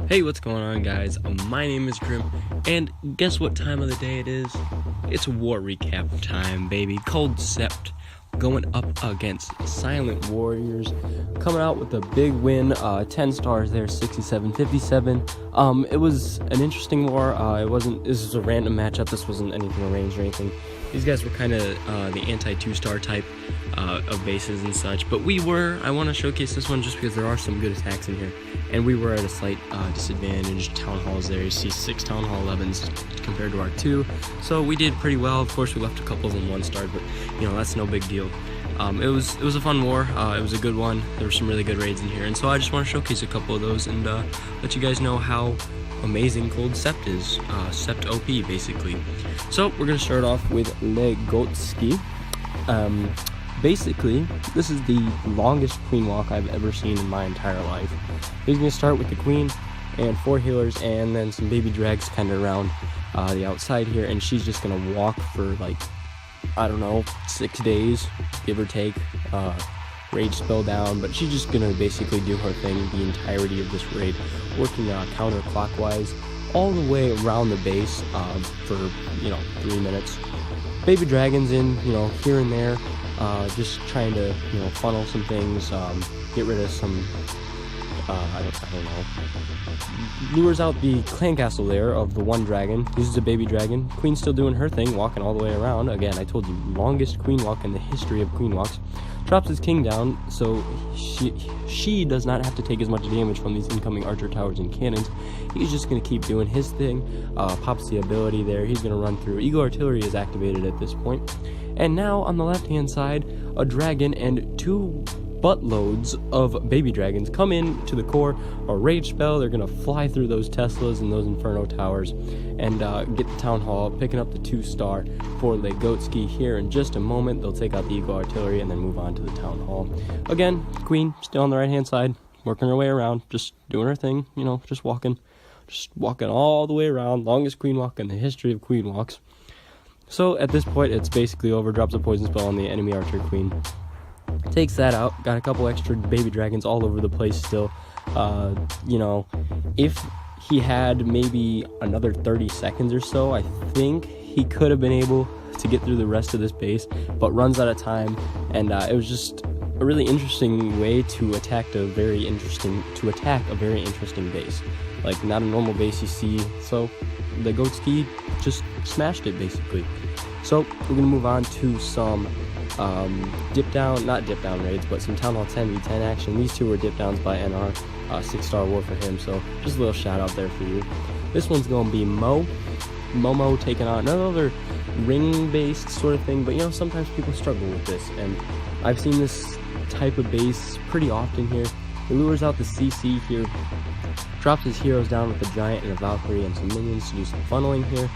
Hey, what's going on, guys? My name is Grim, and guess what time of the day it is? It's war recap time, baby. Called Sept, going up against Silent Warriors, coming out with a big win, 10 stars there, 67-57. It was an interesting war. This was a random matchup. This wasn't anything arranged or anything. These guys were kind of the anti-2-star type of bases and such, but I want to showcase this one just because there are some good attacks in here, and we were at a slight disadvantage. Town halls there, you see 6 Town Hall 11s compared to our 2, so we did pretty well. Of course, we left a couple of them 1-star, but that's no big deal. It was a fun war. It was a good one. There were some really good raids in here, and so I just want to showcase a couple of those and let you guys know how amazing Cold Sept is. Sept OP, basically. So we're gonna start off with Le Gotski. Basically, this is the longest queen walk I've ever seen in my entire life. He's gonna start with the queen and 4 healers and then some baby drags kind of around the outside here, and she's just gonna walk for like, I don't know, 6 days, give or take. Rage spell down, but she's just gonna basically do her thing the entirety of this raid, working counterclockwise all the way around the base for 3 minutes. Baby dragons in here and there, just trying to funnel some things, get rid of some I don't know, lures out the clan castle there of the 1 dragon. This is a baby dragon. Queen's still doing her thing, walking all the way around. Again, I told you, longest queen walk in the history of queen walks. Drops his king down, so she does not have to take as much damage from these incoming archer towers and cannons. He's just going to keep doing his thing. Pops the ability there. He's going to run through. Eagle artillery is activated at this point. And now on the left hand side, a dragon and 2 buttloads of baby dragons come in to the core. A rage spell. They're going to fly through those Teslas and those Inferno towers and get the town hall, picking up the 2-star for Le Gotski here in just a moment. They'll take out the Eagle artillery and then move on to the town hall. Again, queen still on the right hand side, working her way around, just doing her thing, just walking all the way around. Longest queen walk in the history of queen walks. So at this point, it's basically over. Drops a poison spell on the enemy archer queen. Takes that out. Got a couple extra baby dragons all over the place still. If he had maybe another 30 seconds or so, I think he could have been able to get through the rest of this base, but runs out of time, and it was just a really interesting way to attack a very interesting base. Like, not a normal base you see, so the Gotski just smashed it, basically. So we're going to move on to some not dip down raids, but some Town Hall 10v10 action. These 2 were dip downs by NR, 6-star war for him, so just a little shout out there for you. This one's going to be Momo taking on another ring-based sort of thing, but sometimes people struggle with this, and I've seen this type of base pretty often here. He lures out the CC here, drops his heroes down with a giant and a Valkyrie and some minions to do some funneling here,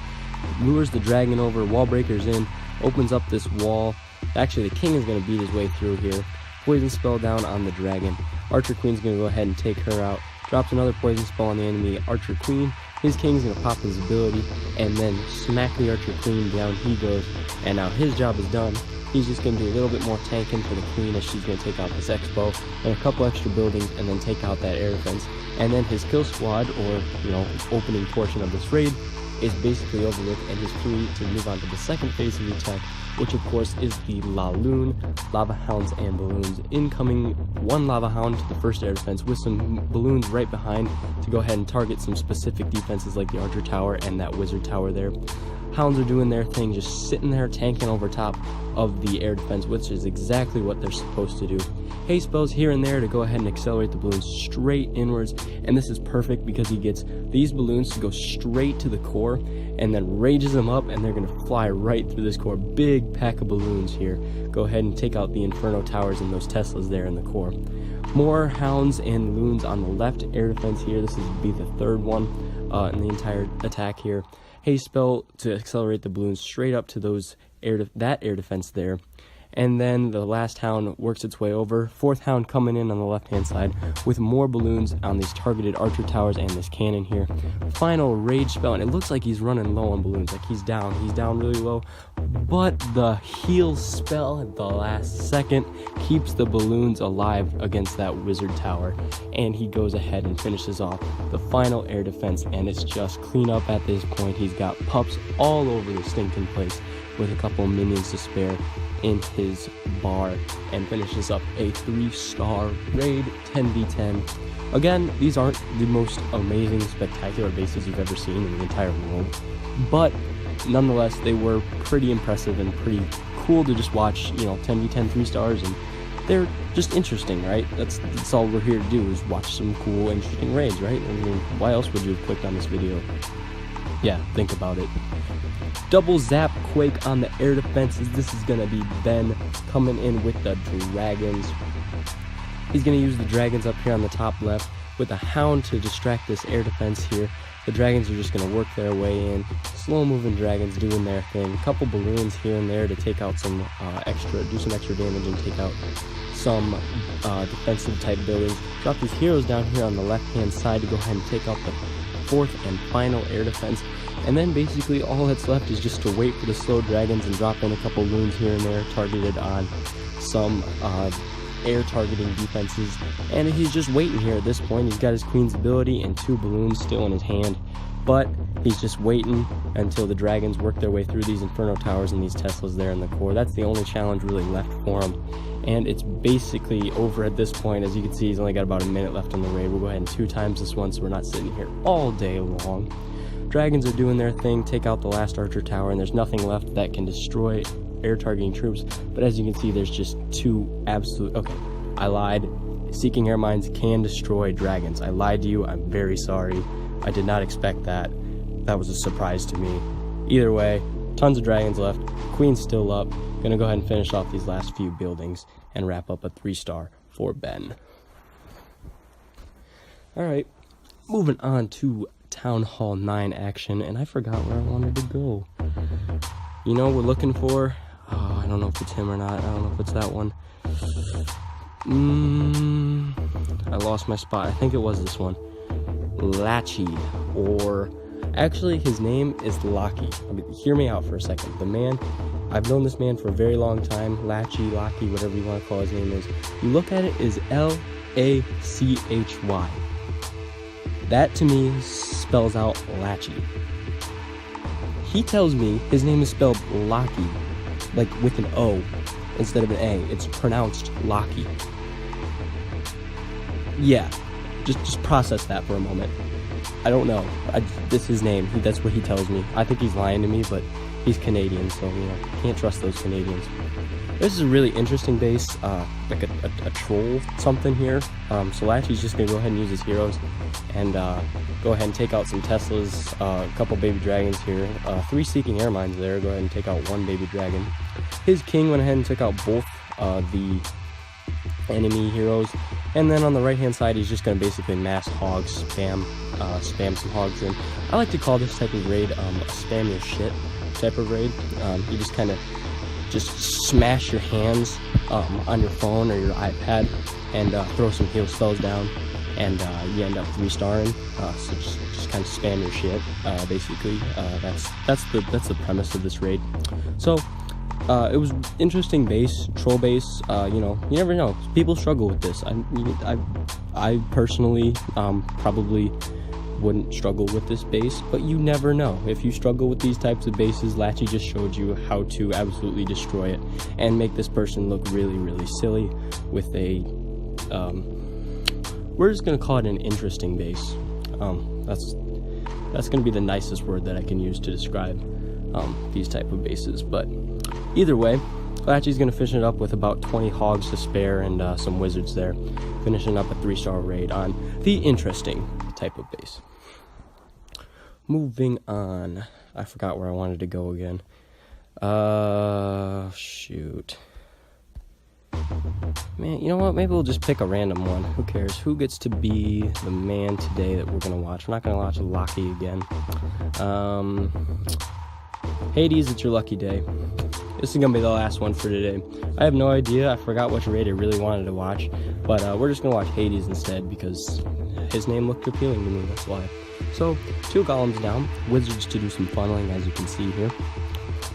lures the dragon over, wall breakers in, opens up this wall. Actually, the king is going to beat his way through here. Poison spell down on the dragon. Archer queen's going to go ahead and take her out. Drops another poison spell on the enemy archer queen. His king's going to pop his ability and then smack the archer queen. Down he goes, and now his job is done. He's just going to do a little bit more tanking for the queen as she's going to take out this X-bow and a couple extra buildings and then take out that air defense. And then his kill squad, or opening portion of this raid, is basically over with, and he's free to move on to the second phase of the attack, which of course is the La Lune, Lava Hounds and Balloons. Incoming 1 Lava Hound to the first air defense with some balloons right behind to go ahead and target some specific defenses like the Archer Tower and that Wizard Tower there. Hounds are doing their thing, just sitting there tanking over top of the air defense, which is exactly what they're supposed to do. Haste spells here and there to go ahead and accelerate the balloons straight inwards, and this is perfect because he gets these balloons to go straight to the core and then rages them up, and they're going to fly right through this core. Big pack of balloons here. Go ahead and take out the Inferno towers and those Teslas there in the core. More hounds and loons on the left air defense here. This will be the 3rd one in the entire attack here. Haste spell to accelerate the balloons straight up to those that air defense there. And then the last hound works its way over. Fourth hound coming in on the left-hand side with more balloons on these targeted archer towers and this cannon here. Final rage spell, and it looks like he's running low on balloons, like he's down really low. But the heal spell at the last second keeps the balloons alive against that wizard tower. And he goes ahead and finishes off the final air defense, and it's just clean up at this point. He's got pups all over the stinking place with a couple minions to spare in his bar, and finishes up a 3-star raid 10v10. Again, these aren't the most amazing, spectacular bases you've ever seen in the entire world, but nonetheless, they were pretty impressive and pretty cool to just watch, 10v10 3 stars, and they're just interesting, right? That's all we're here to do, is watch some cool, interesting raids, right? I mean, why else would you have clicked on this video? Yeah, think about it. Double zap quake on the air defenses. This is gonna be Ben coming in with the dragons. He's gonna use the dragons up here on the top left with a hound to distract this air defense here. The dragons are just gonna work their way in. Slow moving dragons doing their thing. A couple balloons here and there to take out some do some extra damage and take out some defensive type buildings. Drop these heroes down here on the left hand side to go ahead and take out the fourth and final air defense. And then basically all that's left is just to wait for the slow dragons and drop in a couple loons here and there targeted on some air targeting defenses. And he's just waiting here at this point. He's got his queen's ability and 2 balloons still in his hand, but he's just waiting until the dragons work their way through these inferno towers and these Teslas there in the core. That's the only challenge really left for him, and it's basically over at this point. As you can see, he's only got about a minute left on the raid. We'll go ahead and 2 times this one so we're not sitting here all day long. Dragons are doing their thing, take out the last archer tower, and there's nothing left that can destroy air targeting troops. But as you can see, there's just 2 absolute... Okay, I lied. Seeking Air Mines can destroy dragons. I lied to you. I'm very sorry. I did not expect that. That was a surprise to me. Either way, tons of dragons left. Queen's still up. Gonna go ahead and finish off these last few buildings and wrap up a 3-star for Ben. Alright, moving on to Town Hall 9 action, and I forgot where I wanted to go. We're looking for... Oh, I don't know if it's him or not. I don't know if it's that one. I lost my spot. I think it was this one. Latchy, or... Actually, his name is Locky. I mean, hear me out for a second. The man... I've known this man for a very long time. Locky, whatever you want to call his name is. You look at it, is Lachy. That to me spells out Latchy. He tells me his name is spelled Locky, like with an O instead of an A. It's pronounced Locky. Yeah, just process that for a moment. I don't know. This is his name. That's what he tells me. I think he's lying to me, but he's Canadian, so can't trust those Canadians. This is a really interesting base, like a troll something here. So Latchy's just gonna go ahead and use his heroes and go ahead and take out some Teslas, a couple baby dragons here, 3 Seeking Air Mines there. Go ahead and take out 1 baby dragon. His king went ahead and took out both the enemy heroes, and then on the right hand side he's just gonna basically mass hogs, spam some hogs in. I like to call this type of raid a spam your shit type of raid. You just kind of smash your hands on your phone or your iPad and throw some heal spells down, and you end up 3-starring. So just kind of spam your shit. Basically, that's the premise of this raid. So it was interesting base, troll base. You never know. People struggle with this. I personally probably wouldn't struggle with this base, but you never know. If you struggle with these types of bases, Latchy just showed you how to absolutely destroy it and make this person look really, really silly with a we're just gonna call it an interesting base. That's gonna be the nicest word that I can use to describe these type of bases. But either way, Latchy's gonna finish it up with about 20 hogs to spare and some wizards there, finishing up a 3-star raid on the interesting type of base. Moving on. I forgot where I wanted to go again. Shoot. Man, you know what? Maybe we'll just pick a random one. Who cares? Who gets to be the man today that we're gonna watch? We're not gonna watch Locky again. Hades, it's your lucky day. this is gonna be the last one for today. I have no idea. I forgot which raid I really wanted to watch, but we're just gonna watch Hades instead because his name looked appealing to me. That's why. So 2 golems down, wizards to do some funneling, as you can see here.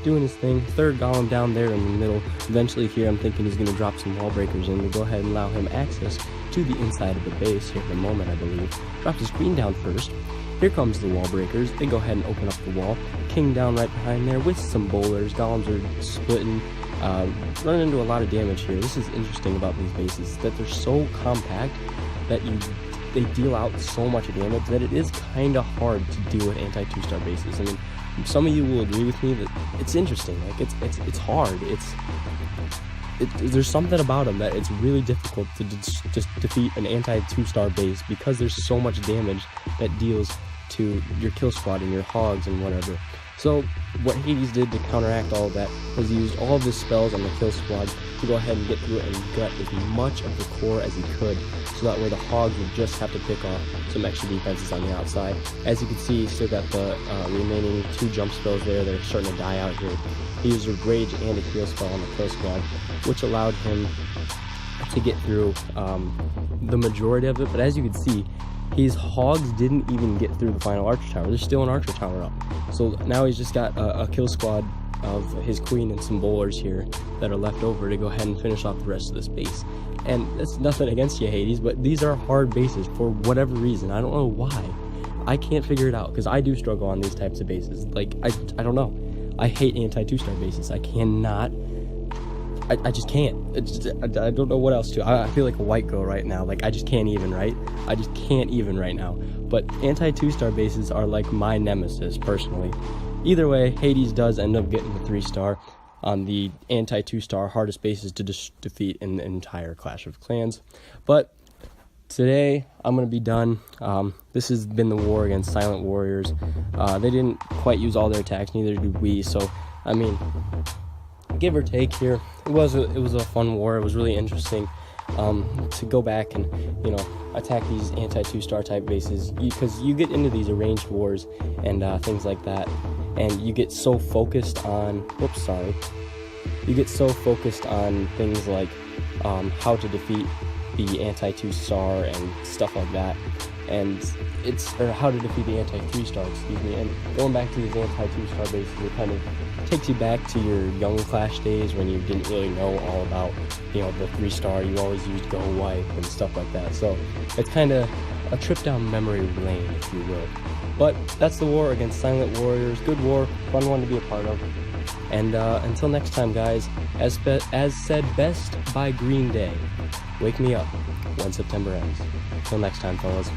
Doing his thing. 3rd golem down there in the middle. Eventually here I'm thinking he's going to drop some wall breakers in to go ahead and allow him access to the inside of the base here in a moment, I believe. Drops his queen down first. Here comes the wall breakers. They go ahead and open up the wall. King down right behind there with some bowlers. Golems are splitting, running into a lot of damage here. This is interesting about these bases, that they're so compact that they deal out so much damage that it is kind of hard to deal with anti-2-star bases. I mean, some of you will agree with me that it's interesting. Like it's hard. There's something about them that it's really difficult to just defeat an anti-2-star base because there's so much damage that deals to your kill squad and your hogs and whatever. So what Hades did to counteract all of that was he used all of his spells on the kill squad to go ahead and get through it and gut as much of the core as he could, so that way the hogs would just have to pick off some extra defenses on the outside. As you can see, he's still got the remaining 2 jump spells there that are starting to die out here. He used a rage and a heal spell on the kill squad, which allowed him to get through the majority of it. But as you can see, his hogs didn't even get through the final archer tower. There's still an archer tower up. So now he's just got a kill squad of his queen and some bowlers here that are left over to go ahead and finish off the rest of this base. And that's nothing against you, Hades, but these are hard bases for whatever reason. I don't know why. I can't figure it out because I do struggle on these types of bases. Like, I don't know. I hate anti-2-star bases. I cannot. I just can't. I don't know what else to. I feel like a white girl right now. Like, I just can't even, right? I just can't even right now. But anti-2-star bases are like my nemesis, personally. Either way, Hades does end up getting the 3-star on the anti-2-star hardest bases to defeat in the entire Clash of Clans. But today, I'm going to be done. This has been the war against Silent Warriors. They didn't quite use all their attacks, neither did we. So, I mean, give or take here, it was a fun war. It was really interesting to go back and, you know, attack these anti-2-star type bases, because you get into these arranged wars and things like that, and you get so focused on you get so focused on things like how to defeat the anti-2-star and stuff like that, and or how to defeat the anti-3-star, excuse me. And going back to these anti-2-star bases, it kind of takes you back to your young Clash days when you didn't really know all about, you know, the 3-star. You always used Go Wipe and stuff like that. So it's kind of a trip down memory lane, if you will. But that's the war against Silent Warriors. Good war, fun one to be a part of. And until next time, guys, as said best by Green Day, wake me up when September ends. Until next time, fellas.